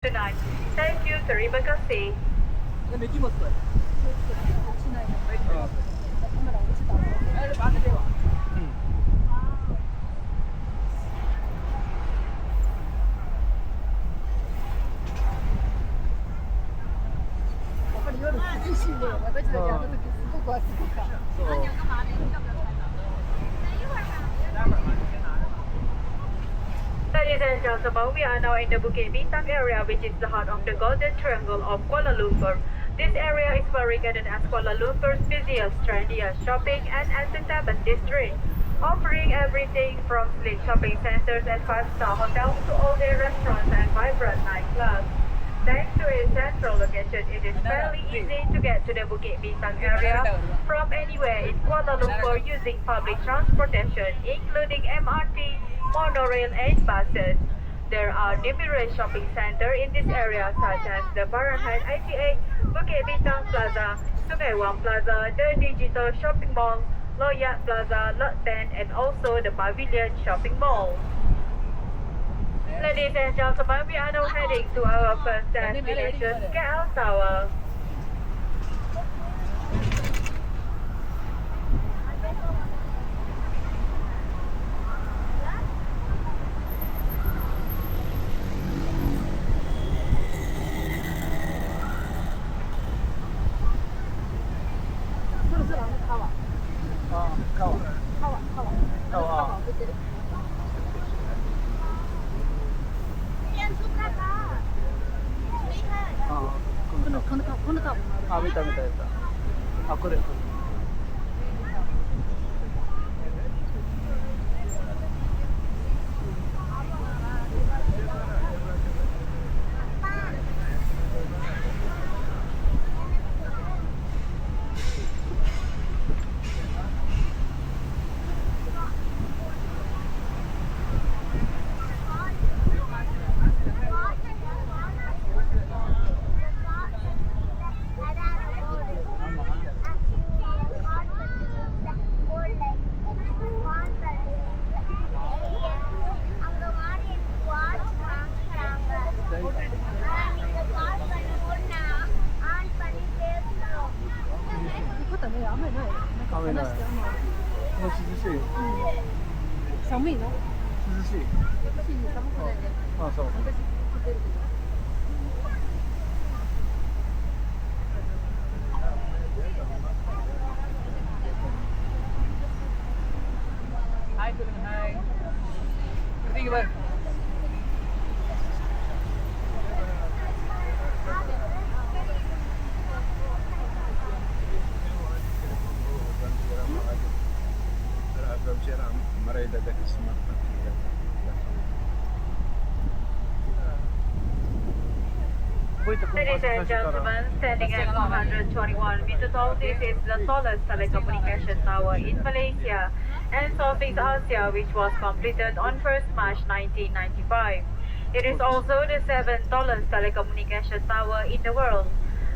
tonight. Thank you, terima kasih. Ladies and gentlemen, we are now in the Bukit Bintang area, which is the heart of the Golden Triangle of Kuala Lumpur. This area is well regarded as Kuala Lumpur's busiest, trendiest shopping and entertainment district, offering everything from sleek shopping centers and five-star hotels to all-day restaurants and vibrant nightclubs. Thanks to its central location, it is fairly easy to get to the Bukit Bintang area from anywhere in Kuala Lumpur using public transportation, including MRT, monorail and buses. There are numerous shopping centers in this area such as the Fahrenheit 88, Bukit Bintang Plaza, Sungai Wang Plaza, the Digital Shopping Mall, Loyat Plaza, Lot 10 and also the Pavilion Shopping Mall. Ladies and gentlemen, we are now heading to our first destination, KL Tower. Ladies and gentlemen, standing at 121 meters tall, this is the tallest telecommunication tower in Malaysia and Southeast Asia, which was completed on 1st March 1995. It is also the 7th tallest telecommunication tower in the world.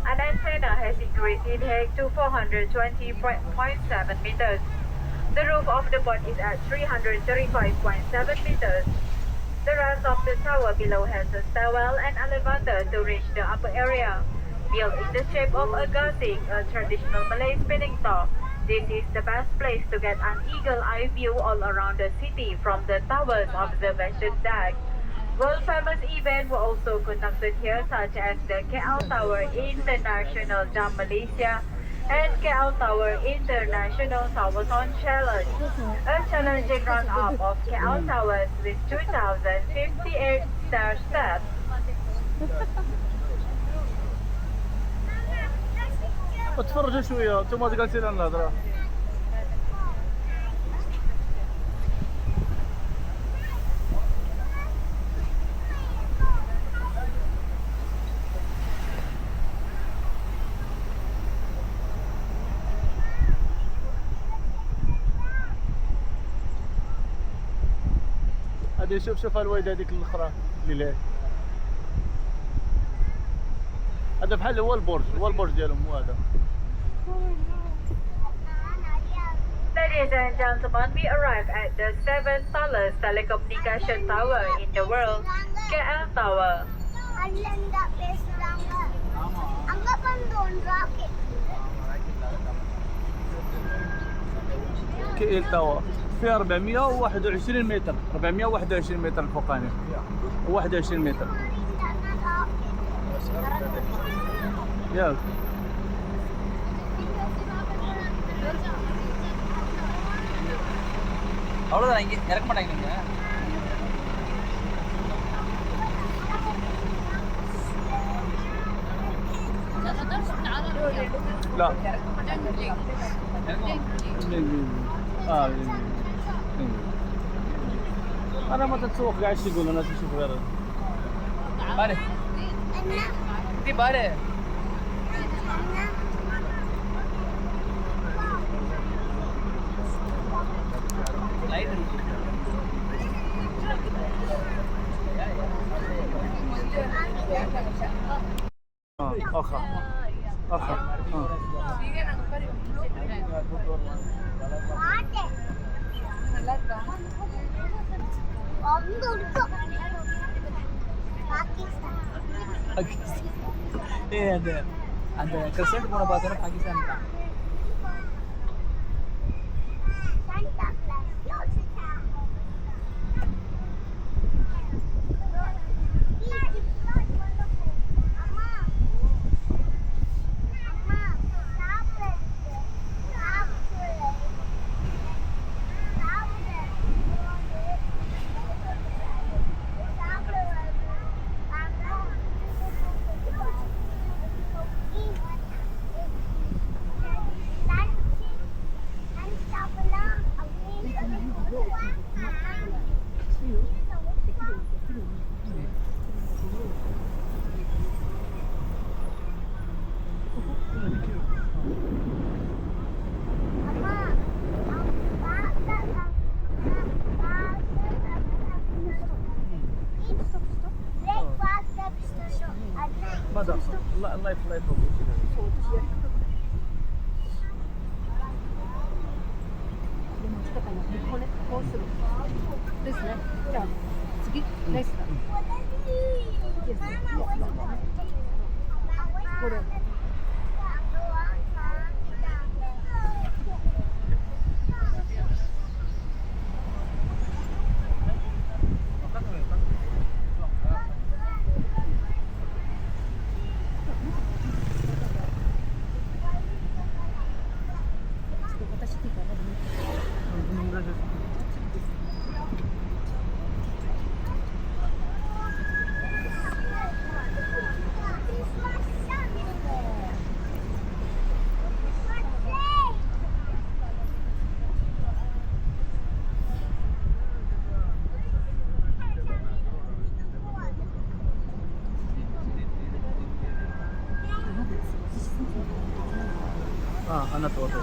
An antenna has increased in height to 420.7 meters. The roof of the pod is at 335.7 meters. The rest of the tower below has a stairwell and elevator to reach the upper area. Built in the shape of a gasing, a traditional Malay spinning top, this is the best place to get an eagle-eye view all around the city from the tower's observation deck. World-famous events were also conducted here, such as the KL Tower International Jam Malaysia and KL Tower International Towerthon Challenge, a challenging run-up of KL Towers with 2,058 stair steps. اتفرجوا شويه انتم جالسين على الهضره. هادي شوف الوالده هذيك الاخرى اللي لهيه. هذا بحال هو البرج ديالهم هو هذا. Ladies and gentlemen, we arrived at the 7th tallest telecommunication tower in the world, KL Tower. கல்லண்டா பேசுறாங்க. அங்க வந்து one rocket. كيل تاور فيها 421 متر 421 متر الفوقاني 21 متر يا அவ்வளோதான் இங்கே இறக்க மாட்டாங்க நீங்கள் لا انا ما تتسوق قاعد يقول الناس يشوف غيره பாரு இது பாரு லைட் இருக்கு اخر اخر ஏய் அந்த அந்த கிறிஸ்டியன் போன பார்த்தா பாகிஸ்தான் தான் ماذا الله يفوق انا توقف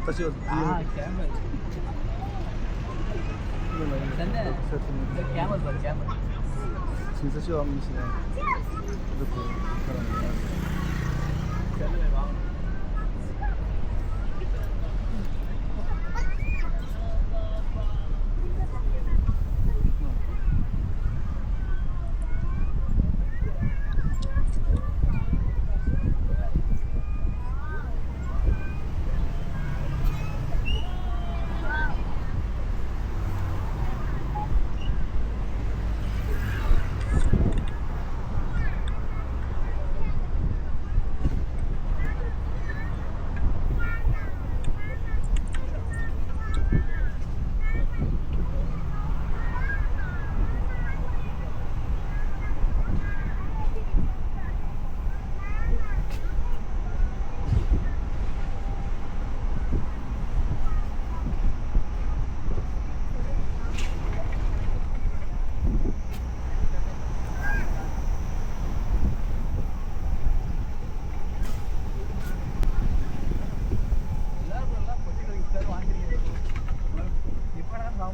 تشوف கேமல் கேமல் பாரு கேமல் 진짜 좋아하시네. 이렇게 கேமல் வாங்க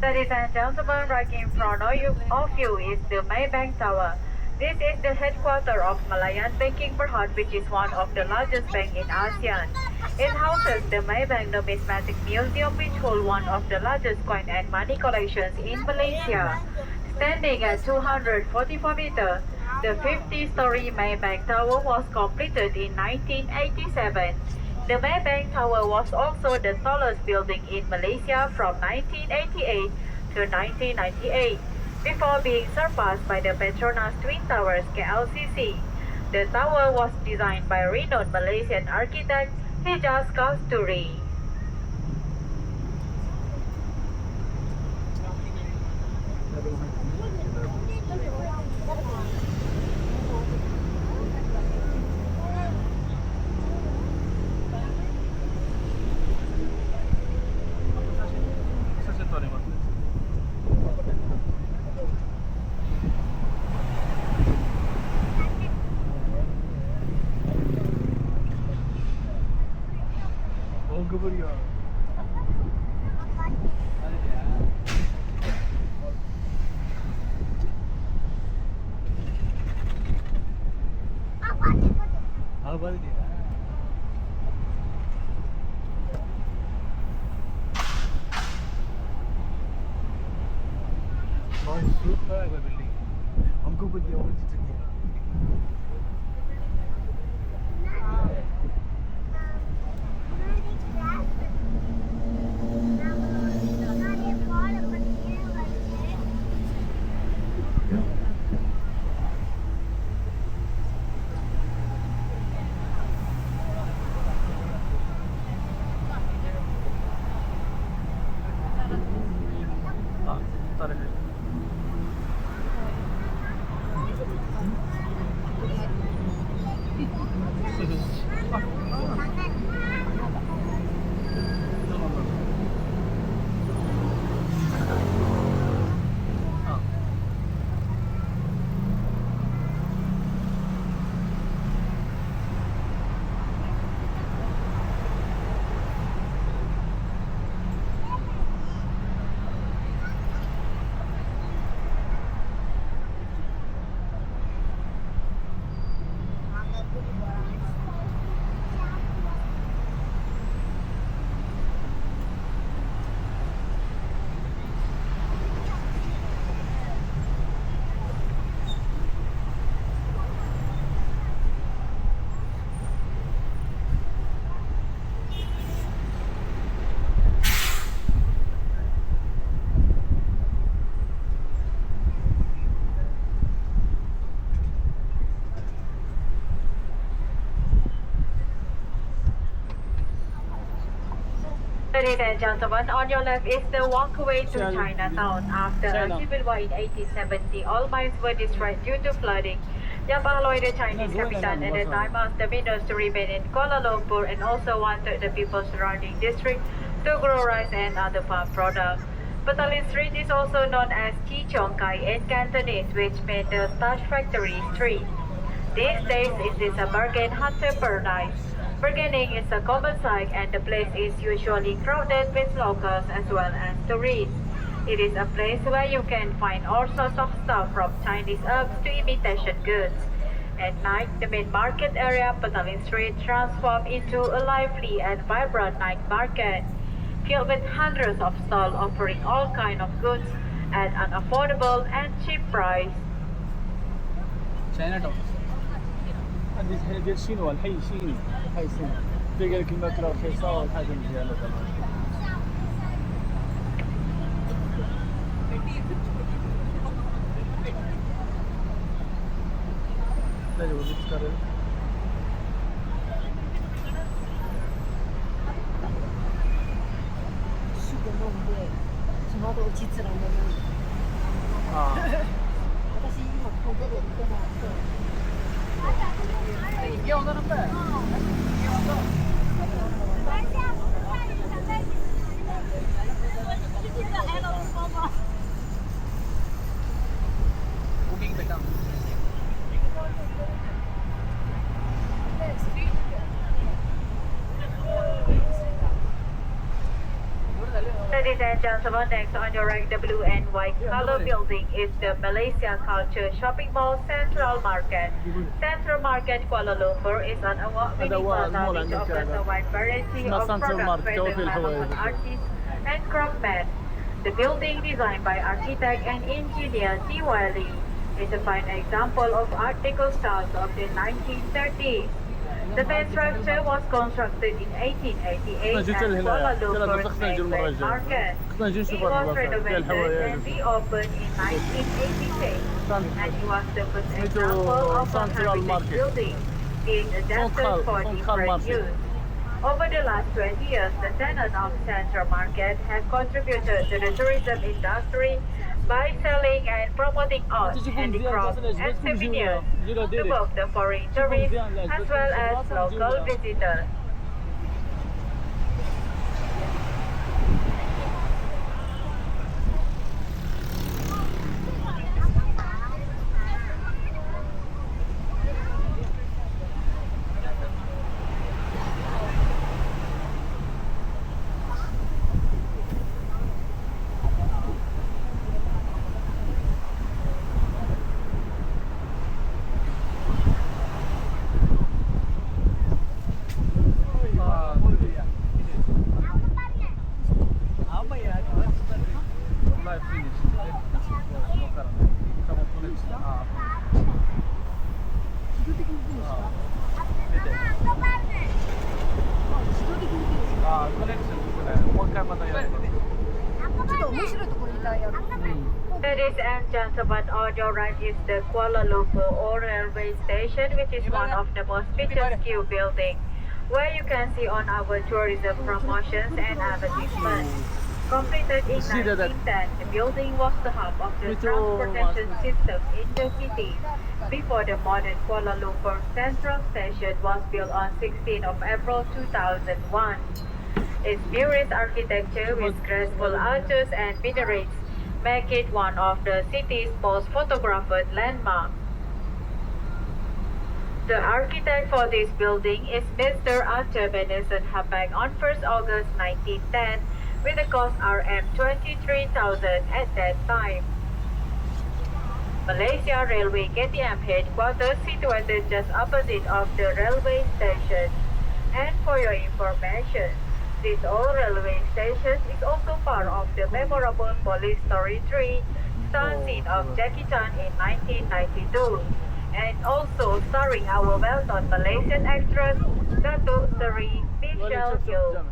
Ladies and gentlemen, right in front of you is the Maybank Tower. This is the headquarters of Malayan Banking Berhad, which is one of the largest banks in ASEAN. It houses the Maybank Numismatic Museum, which holds one of the largest coin and money collections in Malaysia. Standing at 244 meters, the 50-story Maybank Tower was completed in 1987. The Maybank Tower was also the tallest building in Malaysia from 1988 to 1998, before being surpassed by the Petronas Twin Towers KLCC. The tower was designed by renowned Malaysian architect Hijaz Kasturi. हमको बढ़िया और चीज़ Ladies and gentlemen, on your left is the walkway to Chinatown. After a civil war in 1870, all mines were destroyed due to flooding. Yap Aloy, the Chinese captain at the time, asked the miners to remain in Kuala Lumpur and also wanted the people surrounding district to grow rice and other farm products. Petaling Street is also known as Chi Chong Kai in Cantonese, which means the starch factory street. These days, it is a bargain hunter paradise. Bargaining is a common sight and the place is usually crowded with locals as well as tourists. It is a place where you can find all sorts of stuff from Chinese herbs to imitation goods. At night, the main market area, Petaling Street, transformed into a lively and vibrant night market, filled with hundreds of stalls offering all kinds of goods at an affordable and cheap price. Chinatown. هذه شنو الحي شنو حي شنو تلقى لك الماكله رخيصه والحاجه مزيانه تمام لا جو بتكرر Ladies and gentlemen, next on your right, the blue and white color building is the Malaysia Culture Shopping Mall Central Market. Central Market Kuala Lumpur is an award-winning plaza which offers a wide variety of products created by local artists and craftsmen. The building, designed by architect and engineer T.Y. Lee, is a fine example of Art Deco styles of the 1930s. The main structure was constructed in 1888 at Kuala Lumpur's main wet market. It was renovated and reopened in 1986, and it was the first example of a heritage building being adapted for different use. Over the last 20 years, the tenant of Central Market has contributed to the tourism industry by selling and promoting art, handicrafts, and souvenirs to both the foreign tourists as well as local visitors. Ladies and gentlemen, on your right is the Kuala Lumpur Old Railway Station, which is one of the most picturesque buildings, where you can see on our tourism promotions and advertisements. Completed in 1910, the building was the hub of the transportation system in the city. Before the modern Kuala Lumpur Central Station was built on 16th of April 2001. Its mirrorless architecture with graceful arches and minarets make it one of the city's most photographed landmarks. The architect for this building is Mr. Arthur Benison Hapag on 1st August 1910 with a cost RM 23,000 at that time. Malaysia Railway KTM headquarters situated just opposite of the railway station. And for your information, this old railway station is also part of the memorable Police Story 3 stunt scene of Jackie Chan in 1992, and also starring our well-known Malaysian actress Datuk Seri Michelle Yeoh.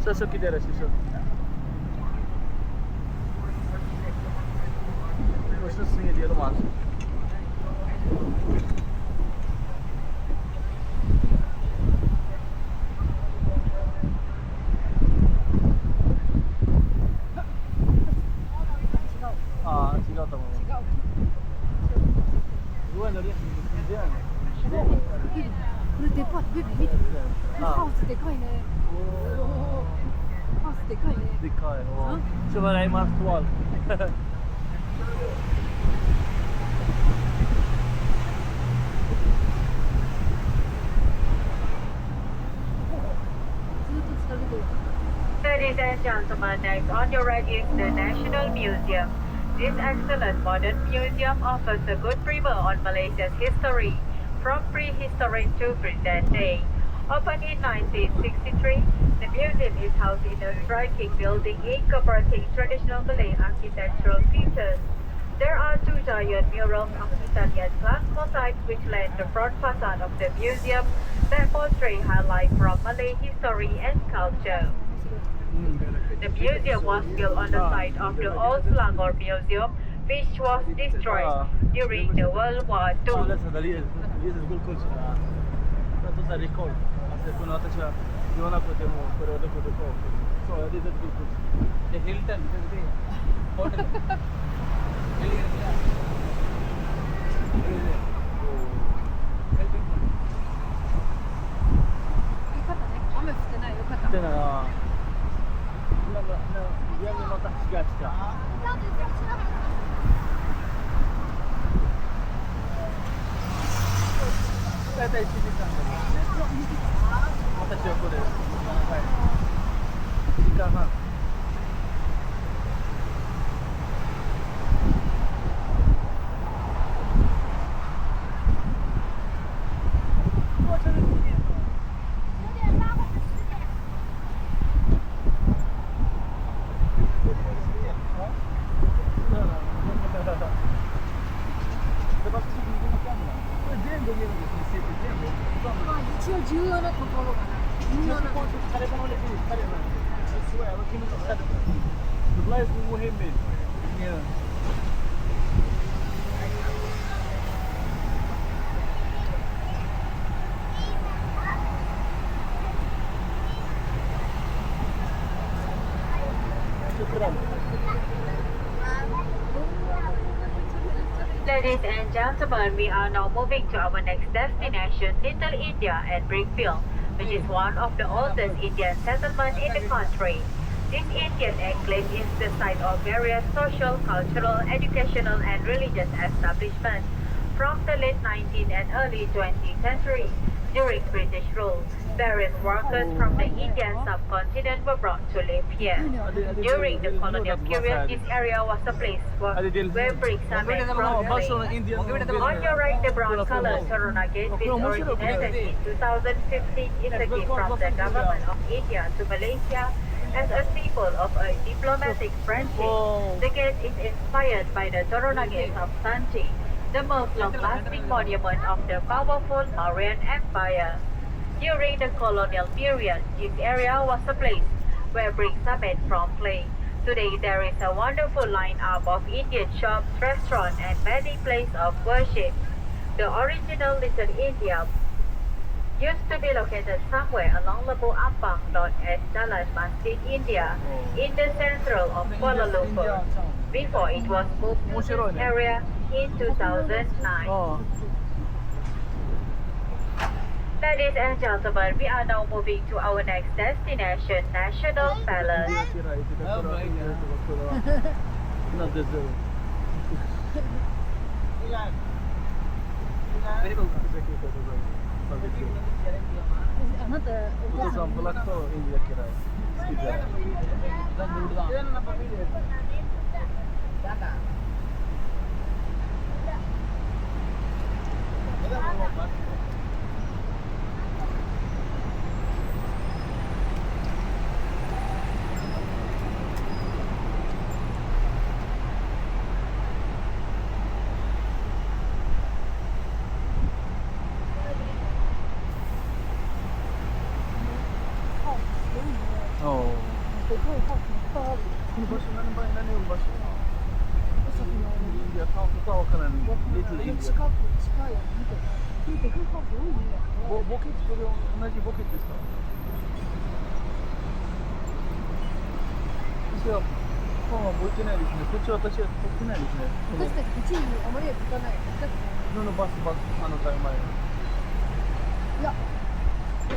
شو كده شو وش الصينية ديالو ما عرفتش 지가 طبعا وين الريح مزيان Le dépôt de vite. c'était quand il est. C'était quand il est. ديكاي شوف العمارة طوال Ladies and gentlemen, next on your right is the National Museum. This excellent modern museum offers a good primer on Malaysia's history, from prehistoric to present day. Opened in 1963, the museum is housed in a striking building incorporating traditional Malay architectural features. There are two giant murals of Italian glass mosaics which line the front facade of the museum that portray highlights from Malay history and culture. The museum was built on the site of the old Selangor Museum, which was destroyed during the World War II. 大体1時間ぐらいですね。私はこれ、はい、1時間半。一応重要なところかな。重要なところ。البلايص المهمين. شكرا. Ladies and gentlemen, we are now moving to our next destination, Little India and Brickfield, which is one of the oldest Indian settlements in the country. This Indian enclave is the site of various social, cultural, educational and religious establishments from the late 19th and early 20th century. During British rule, various workers from the Indian subcontinent were brought to live here. During the colonial period, this area was a place where bricks are made from clay. On your right, the brown colored Petronas Gate, which originated in 2015, is a gift from the government of India to Malaysia as a symbol of a diplomatic friendship. The gate is inspired by the Petronas Gate of Sanchi, the most long-lasting monument of the powerful Mauryan Empire. During the colonial period, this area was a place where bricks are made from clay. Today, there is a wonderful lineup of Indian shops, restaurants, and many places of worship. The original Little India used to be located somewhere along Labu Ampang, known as Jalan Masjid India, in the central of Kuala Lumpur, before it was moved to this area in 2009. Ladies and gentlemen, we are now moving to our next destination, National Palace.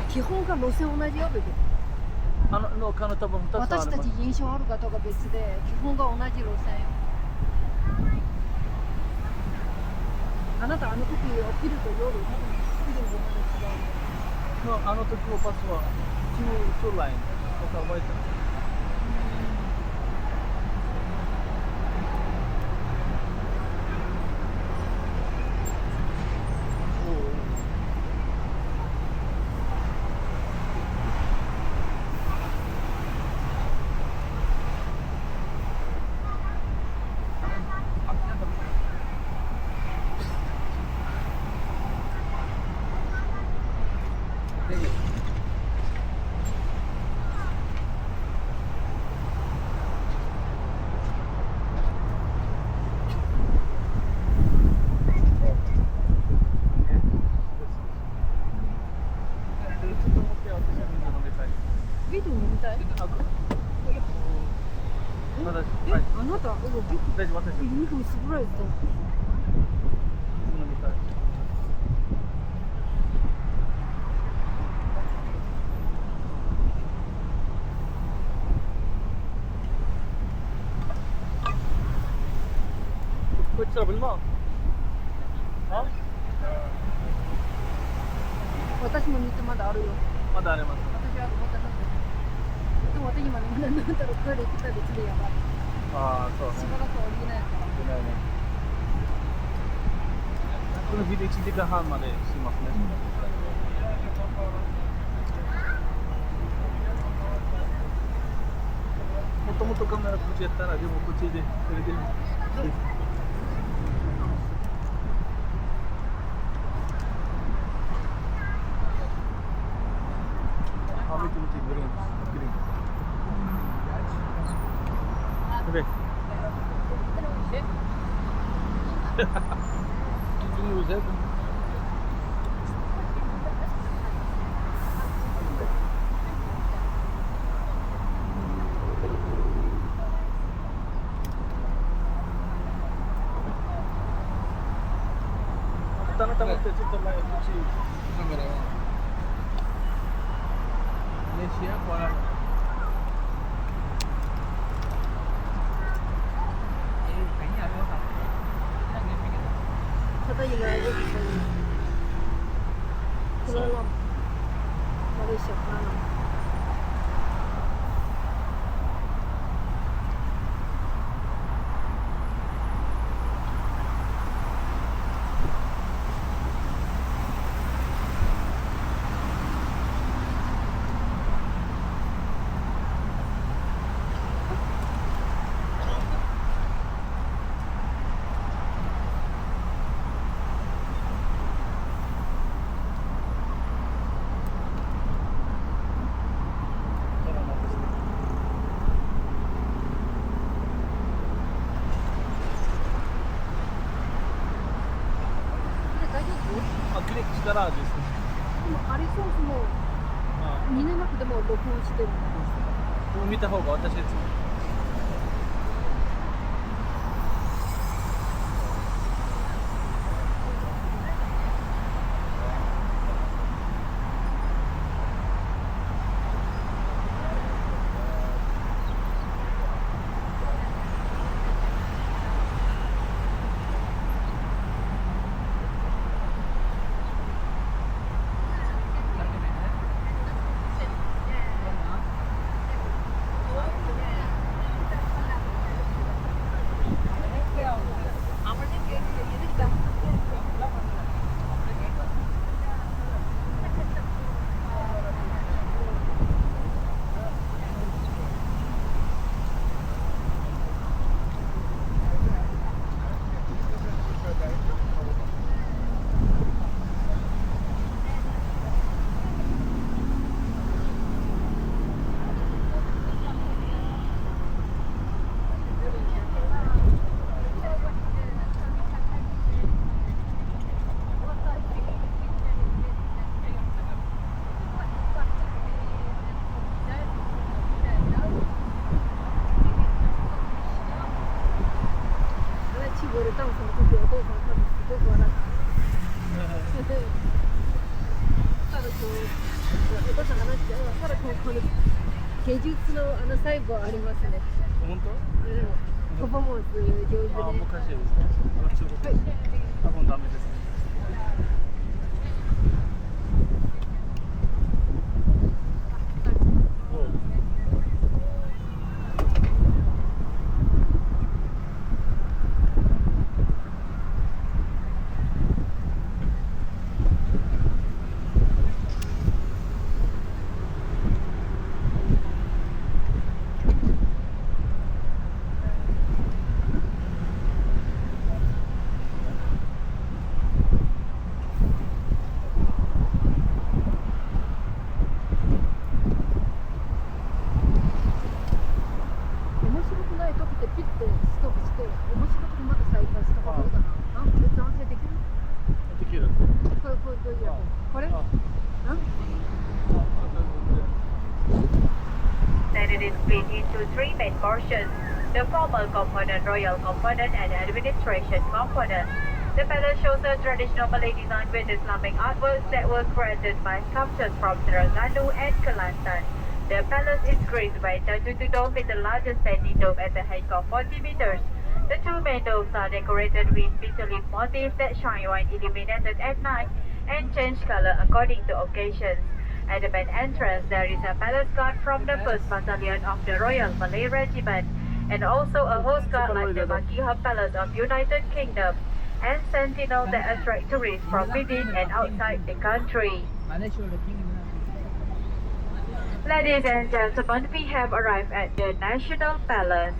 基本が路線同じよ別に私たち印象あるかとか別で基本が同じ路線よあなたあの時起きると夜多分スピードがまだ違うあの時のバスは2ラインとか覚えてるビデオ見たいあなた大丈夫私2分スプライズだتشرب الماء ها؟ 私も3つまだあるよ。まだあります。私はまだなんか。でも私今ね、まだなんだろう、トイレ行ったら別でやばい。ああ、そうしばらく降りないから。この日で1時間半までしますね。もともとカメラこっちやったら、でもこっちでそれで。見て見て、グリーン。Oke. Tunggu saya. Tanah-tanah kecil terlalu kecil kamera. Malaysia, Kuala Lumpur. 他应该就是Kuala Lumpur, Malaysia, Kuala Lumpur.力ですね。でもあれソースも見れなくても録音してるんです。見た方が私いつも。芸術の細部ありますね。本当？パフォーマンス上手で。あ、昔ですね。はい。多分ダメですね。It is split into three main portions: the formal component, royal component, and administration component. The palace shows a traditional Malay design with Islamic artworks that were created by sculptors from Terengganu and Kelantan. The palace is graced by 32 domes with the largest standing dome at the height of 40 meters. The two main domes are decorated with petal leaf motifs that shine when illuminated at night, and change color according to occasions. At the main entrance, there is a palace guard from the 1st Battalion of the Royal Malay Regiment, and also a host guard like the Buckingham Palace of United Kingdom, and sentinel that attract tourists from within and outside the country. Malaysia king. Ladies and gentlemen, we have arrived at the National Palace.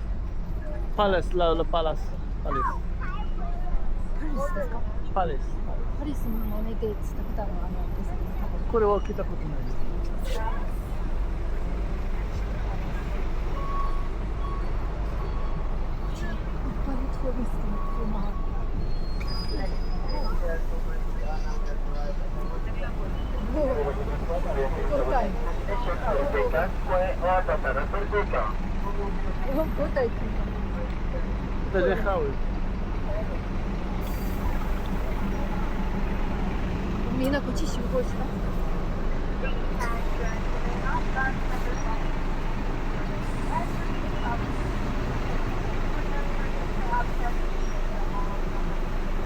Palace, la palace. Palace. パリスですか？ Palace. パリスの真似で伝ったのはですね、多分。これは聞いたことないです。いっぱいトーリストの車。بدي احاول みんなこっち集合した。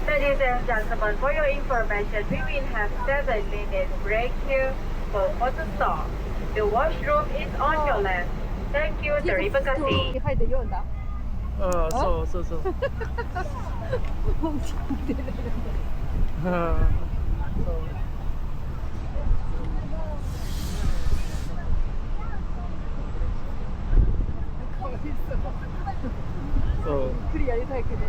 Ladies and gentlemen, for your information, we will have 7 minutes break here for photo stop. The washroom is on your left. Thank you, terima kasih. 入って読んだ。ああ、そうそうそう。本気で出る。そう。クリやりたいけど。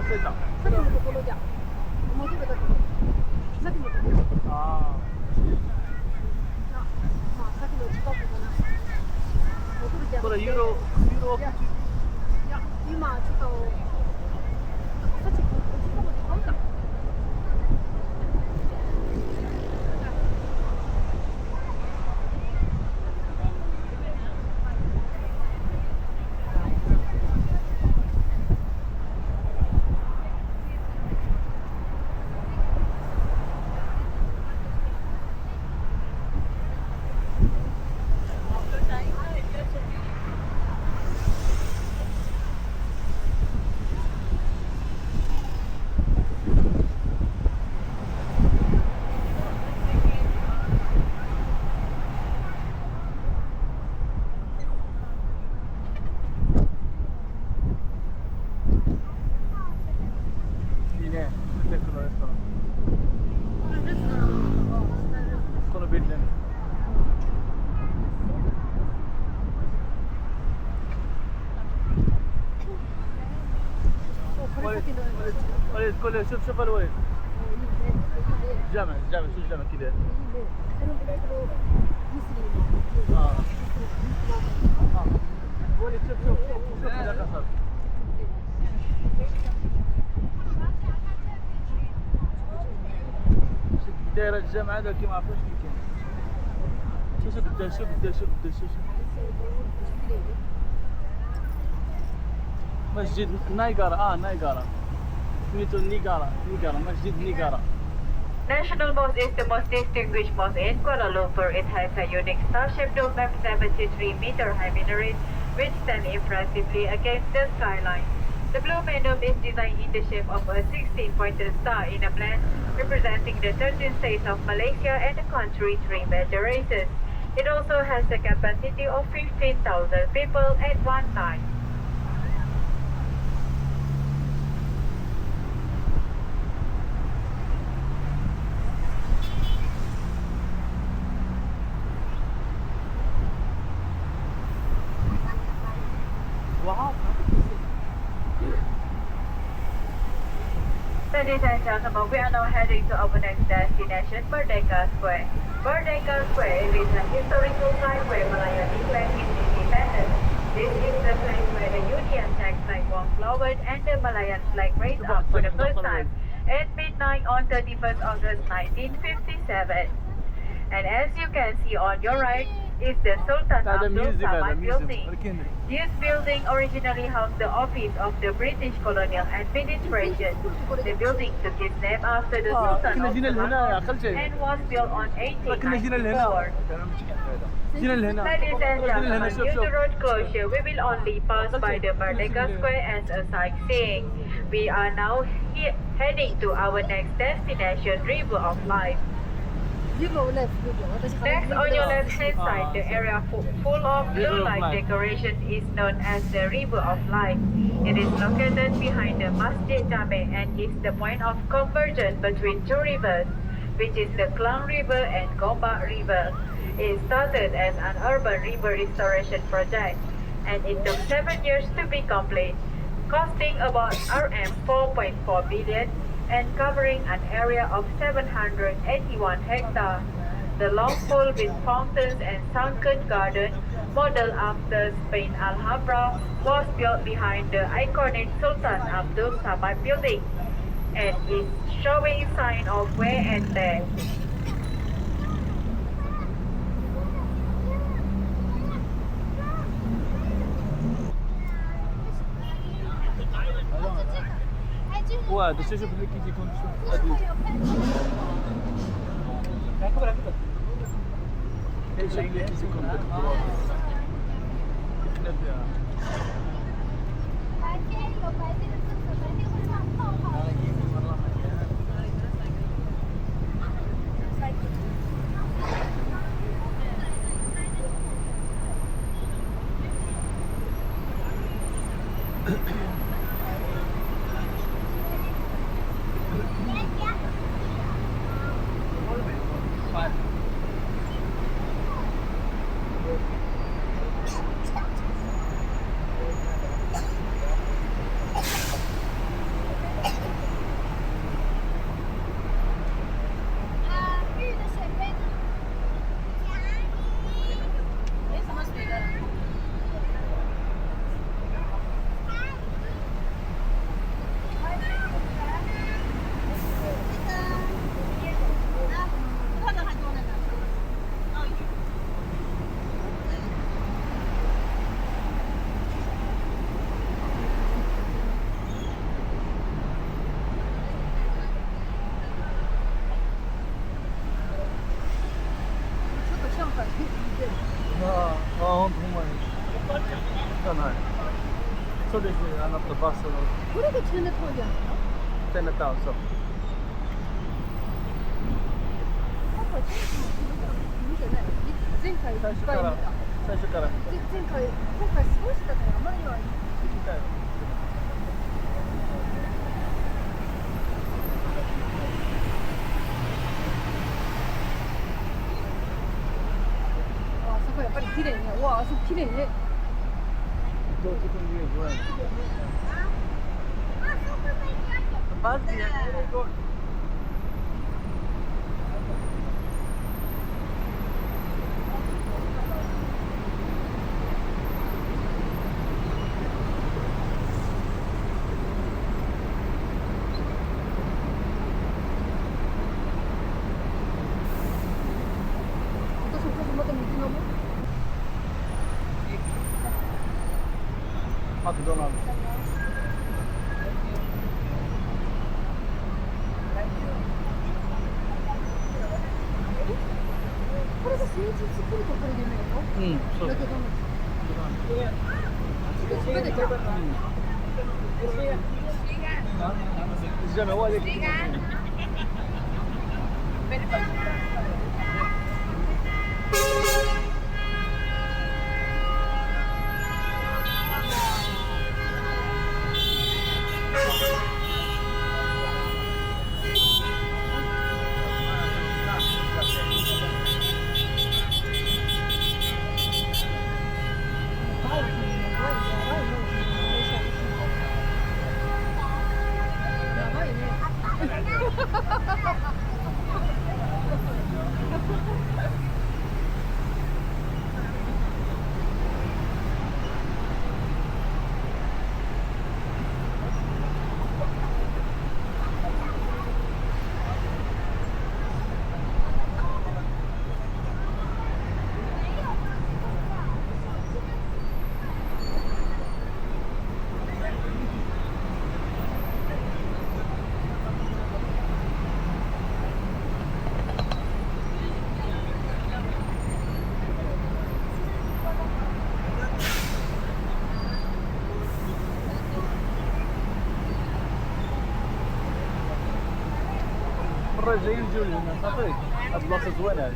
さっきのところじゃん。戻るだけ。さっきのところ。あまあ、さっきの近くかな。戻るじゃん。これユーロいや、今ちょっと、さっきこっちの方で買うか。وليد كل شوف الوين الجامع شو الجامع كذا وليد شوف هذا قصر داير الجامع هذا كيما عرفوش كي كاين شوف مسجد نايغارا نايغارا سميتو نيغارا مسجد نيغارا. National Mosque is the most distinguished mosque in Kuala Lumpur. It has a unique star-shaped dome of 73-meter high minaret, which stands impressively against the skyline. The blue main dome is designed in the shape of a 16-pointed star in a plan representing the 13 states of Malaysia and the country's 3 major races. It also has a capacity of 15,000 people at one time. Wow. Ladies and gentlemen, we are now heading to our next destination, Merdeka Square. Merdeka Square is a historical site where Malayan declared its independence. This is the place where the Union Jack flag was lowered and the Malayan flag raised up for the first time at midnight on 31st August 1957. And as you can see on your right is the Sultan Abdul Samad building. This building originally housed the office of the British Colonial Administration. The building took its name after the Sultan of Selangor and was built on 1894. Ladies and gentlemen, due to road closure, we will only pass by the Merdeka Square as a sightseeing. We are now heading to our next destination, River of Life. Next, on your left-hand side, the area full of blue light decoration is known as the River of Life. It is located behind the Masjid Jame and is the point of convergence between 2 rivers, which is the Klang River and Gombak River. It started as an urban river restoration project, and it took 7 years to be complete, costing about Rm 4.4 billion and covering an area of 781 hectares. The long pool with fountains and sunken garden, modeled after Spain Alhambra, was built behind the iconic Sultan Abdul Samad building and is showing sign of wear and tear. وهذا شوف اللي كي يكون شوف هذه ايش اللي كي يكون So this is another bus. これがチャイナタウンじゃないの？ Chinatown, so. なんかチャイナタウン見てない。前回いっぱい見た。最初から見た。今回すごい人だからあまりには。見たよ。あそこやっぱり綺麗ね。うわあそこ綺麗ね。どういうことに言うの？ Pasti ya. Itu suka semua tempat kamu. McDonald's.これがスイーツ作るところじゃないの？ そうだけども。作ってた。 الجامع هو هذاك. مرة جايين نجيو لهنا صافي. هاد البلاصة زوينة هادي.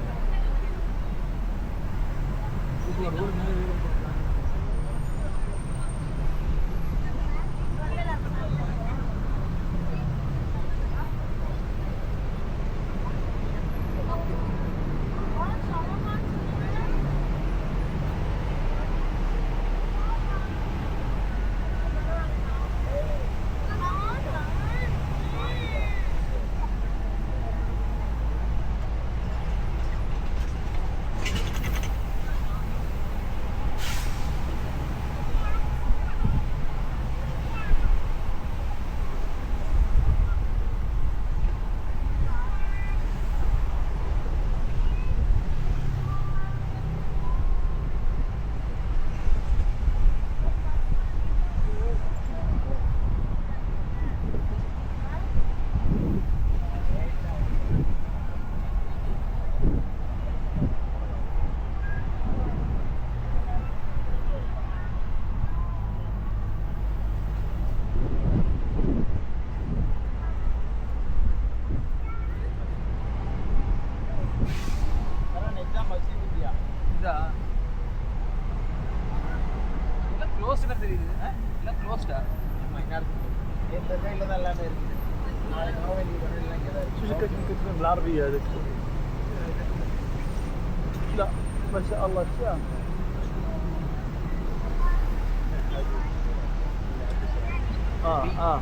شو كتبين بالعربية هذاك؟ لا ما شاء الله شام. اه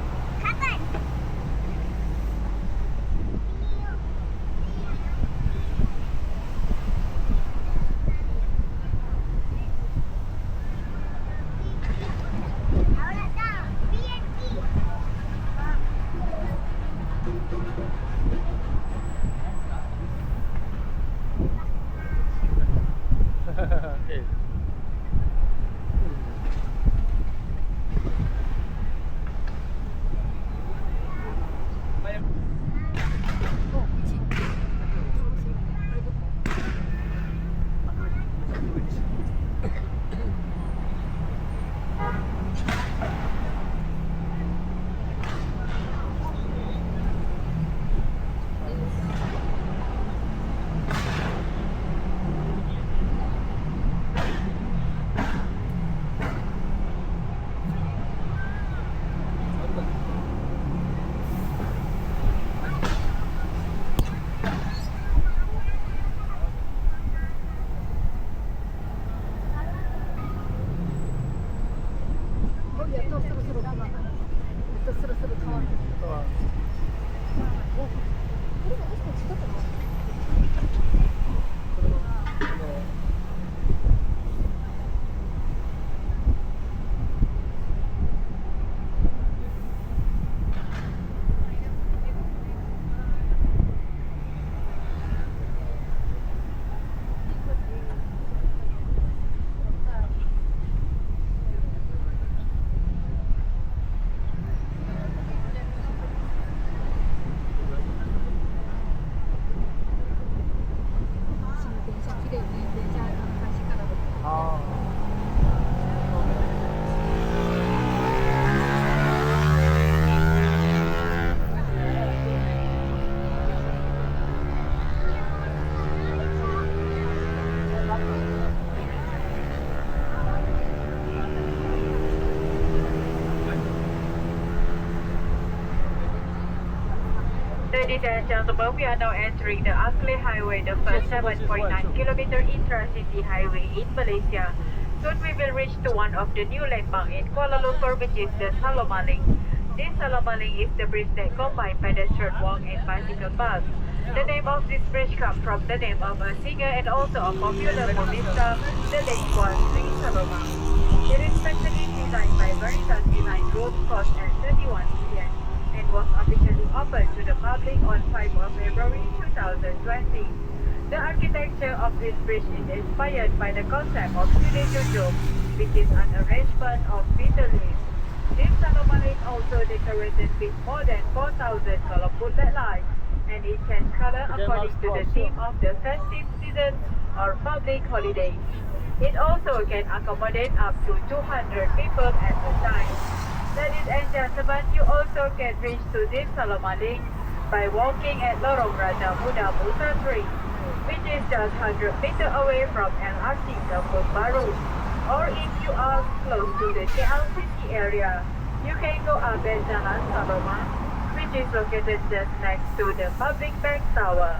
とスルスル変わってくる。これも確かに違ったな。Ladies and gentlemen, we are now entering the Aceh Highway, the first 7.9-kilometer intra-city highway in Malaysia. Soon we will reach to one of the new landmarks in Kuala Lumpur, which is the Salomaling. This Salomaling is the bridge that combines pedestrian walk and bicycle paths. The name of this bridge comes from the name of a singer and also a popular movie star, the late one, Sri Saloma. It is specially designed by Veritas Design Group, cost at 31 million. And was officially opened to the public on 5 of February 2020. The architecture of this bridge is inspired by the concept of Jojo, which is an arrangement of bitter leaves. This Saloma is also decorated with more than 4,000 colorful lights, and it can color according to the theme of the festive season or public holidays. It also can accommodate up to 200 people at a time. Ladies and gentlemen, you also can reach to this Salomaling by walking at Lorong Raja Muda Musa 3, which is just 100 meters away from LRT Kampung Baru. Or if you are close to the KLCC area, you can go up at Jalan Saloma, which is located just next to the Public Bank Tower.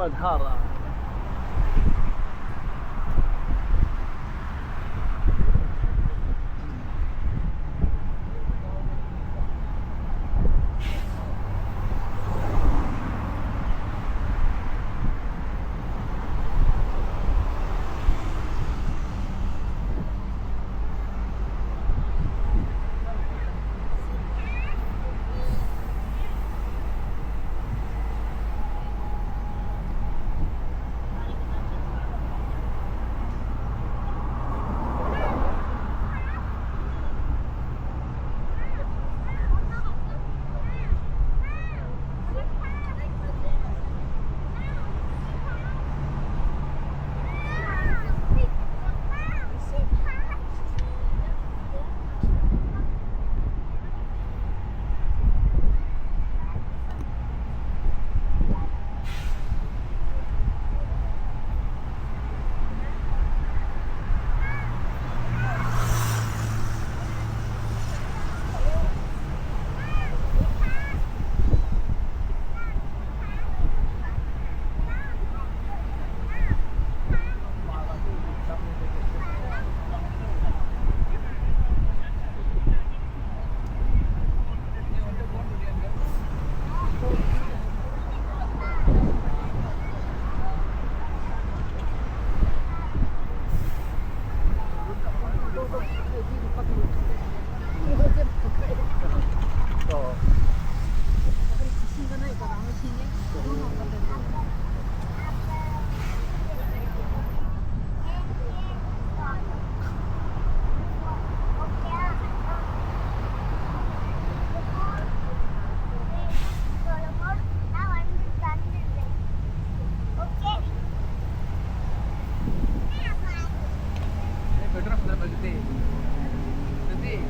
مدهارة. 이거全部高い。 어. 自信がないから安心ね。どうなんだろう。 Petronas berapa gede? Gede.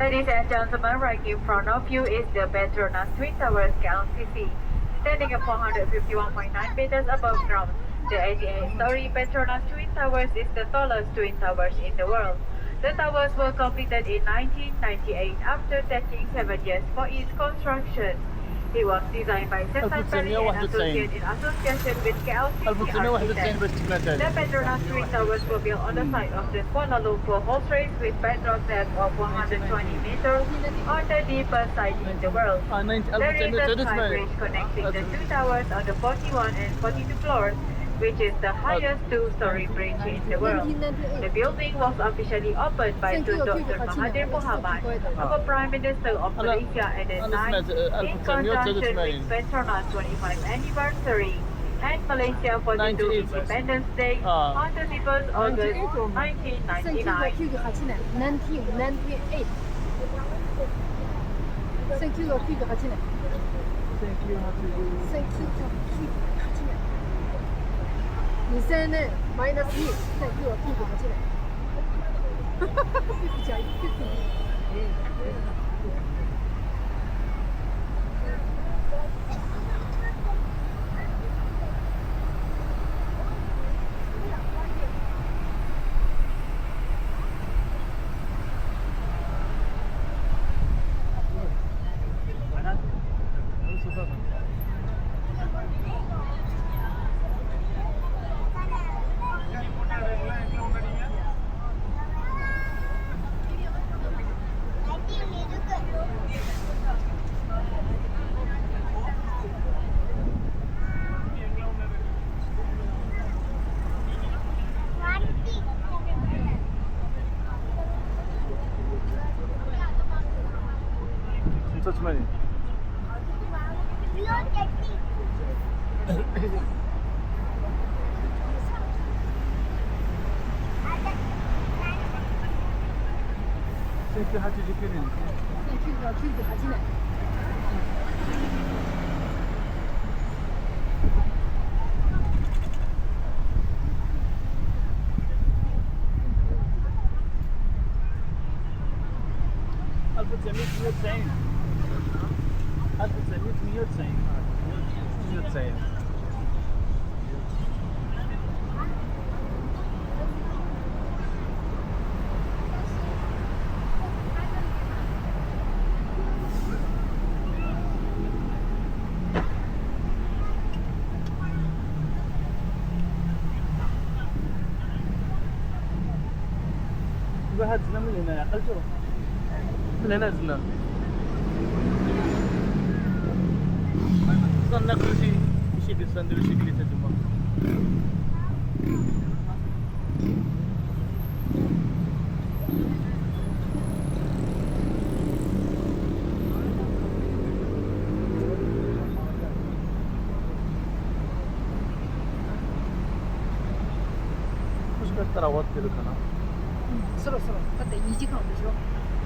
Ladies and gentlemen, right in front of you is the Petronas Twin Towers KLCC, standing at 451.9 meters above ground. The 88-story Petronas Twin Towers is the tallest twin towers in the world. The towers were completed in 1998 after taking 7 years for its construction. It was designed by Sefton Perry and Associates in association with KLCC Architects. The Petronas Twin Towers were built on the site of the Kuala Lumpur horse race with bedrock depth of 120 meters on the deepest site in the world. There is a sky bridge connecting the two towers on the 41 and 42 floors, which is the highest two-story bridge in the world. The building was officially opened by Dr. Mahathir Mohamad, our Prime Minister of Malaysia at the time, in conjunction with Petronas 25th anniversary and Malaysia 42 Independence Day on 31st August 1999. 1998年。1998。1998年。2000年マイナス2、1998年。じゃあ、結構。천천히. 생큐 하트 지키는. 1998年。 1990. 1990. 이거 하지 나면 되나? 알죠? 내가 주나? Sana kasi isipin sandali siglit sa jumpa. Mas kata ったら終わってるかな。そろそろだって2時間でしょ。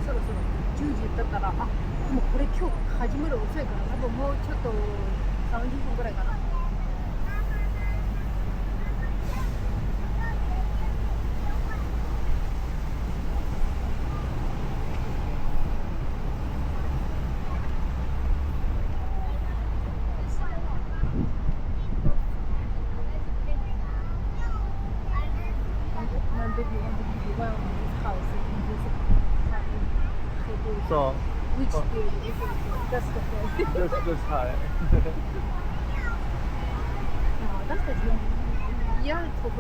そろそろ10時だったら、あ、もうこれ今日始める遅いから多分もうちょっと30分ぐらいかな。そう。Which building is it? That's the point. Just はい。私たちの嫌なとこ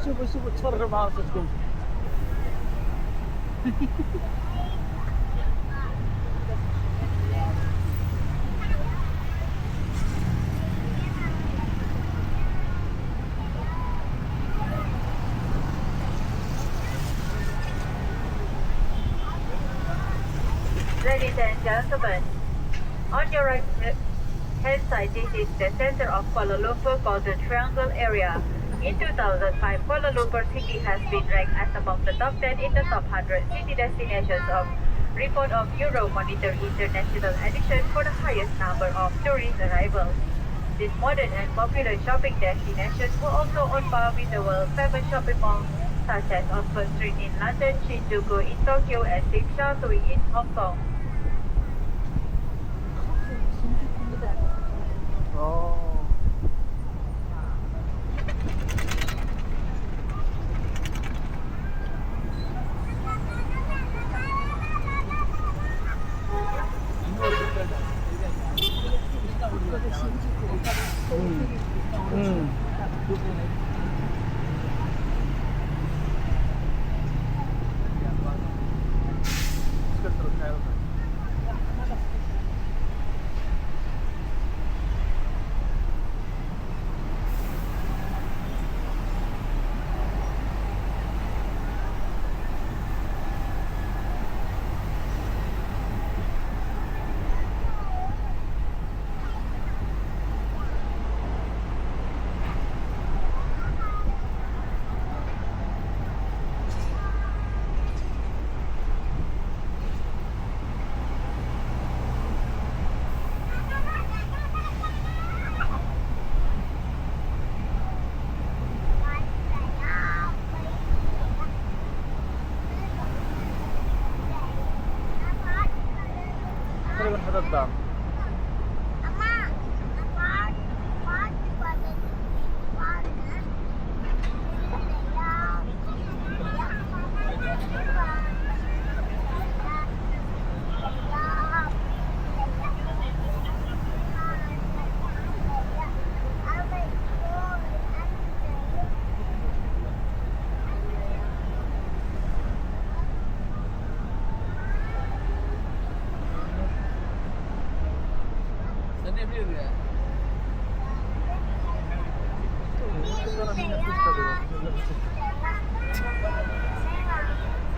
شوفوا تفرجوا مع راسكم. Ladies and gentlemen, on your right hand side, this is the center of Kuala Lumpur Golden Triangle area. In 2005, Kuala Lumpur City has been ranked as among the top 10 in the top 100 city destinations of Report of Euromonitor International Edition for the highest number of tourist arrivals. This modern and popular shopping destination will also on par with the world famous shopping malls such as Oxford Street in London, Shinjuku in Tokyo, and Dim Sha Tsui in Hong Kong. 어. 트랙은 닫았다.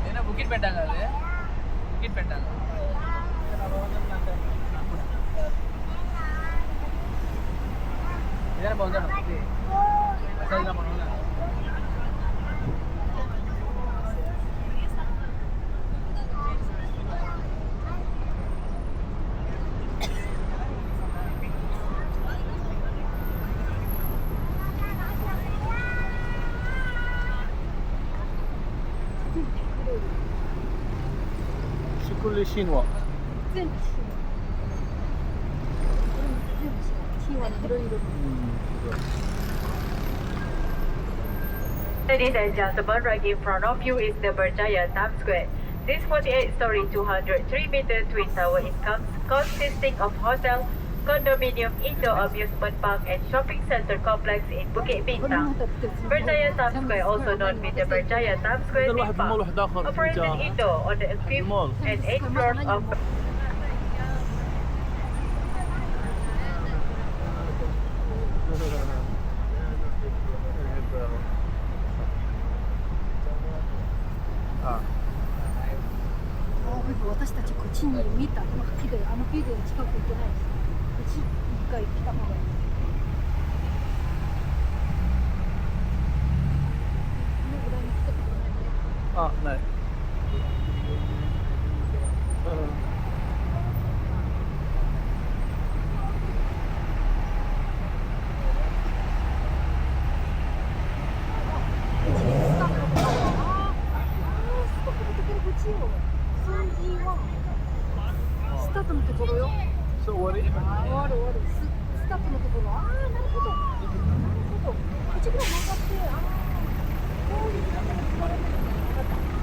என்ன புக்கிட் பண்ணிட்டாங்க அது புக்கிட் பண்ணிட்டாங்க இதான போங்க message தான் பண்ணுவாங்க كل شينوا. 全部シーワ。全部シーワのいろいろ。 Ladies and gentlemen, right in front of you is the Berjaya Times Square. This 48-story, 203-meter twin tower is consisting of hotel, condominium, indoor amusement park, and shopping center complex in Bukit Bintang. Berjaya Times Square, also known as the Berjaya Times Square theme park, operated indoor on the 5th and 8th floors of اه 私たちこっちに見た木であのビルの近く行ってないです。こっち一回来た方がいい。このぐらいに来たことないね。 اه ناي. صوري. 終わる。スタッフのところ。ああ、なるほど。こっちから曲がって、こういう感じで座れてるのが分かった。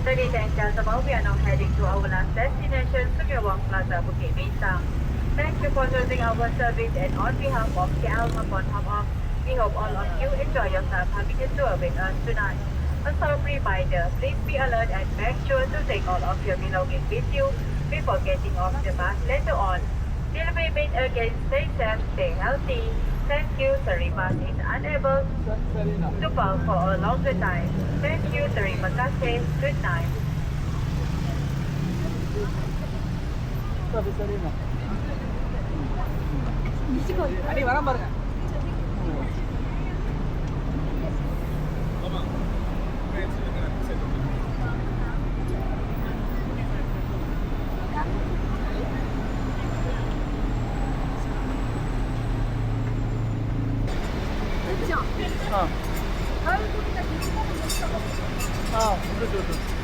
Ladies and gentlemen, we are now heading to our last destination, Sunyawang Plaza, Bukit Bintang. Thank you for choosing our service, and on behalf of KL Hapon Hapon, we hope all of you enjoy yourself having a tour with us tonight. A soft reminder, please be alert and make sure to take all of your belongings with you before getting off the bus later on. Till we meet again, stay safe, stay healthy. Thank you, Terima is unable to call for a longer time. Thank you, Terima kasih. Good night. Ani barang barang. اه. اه.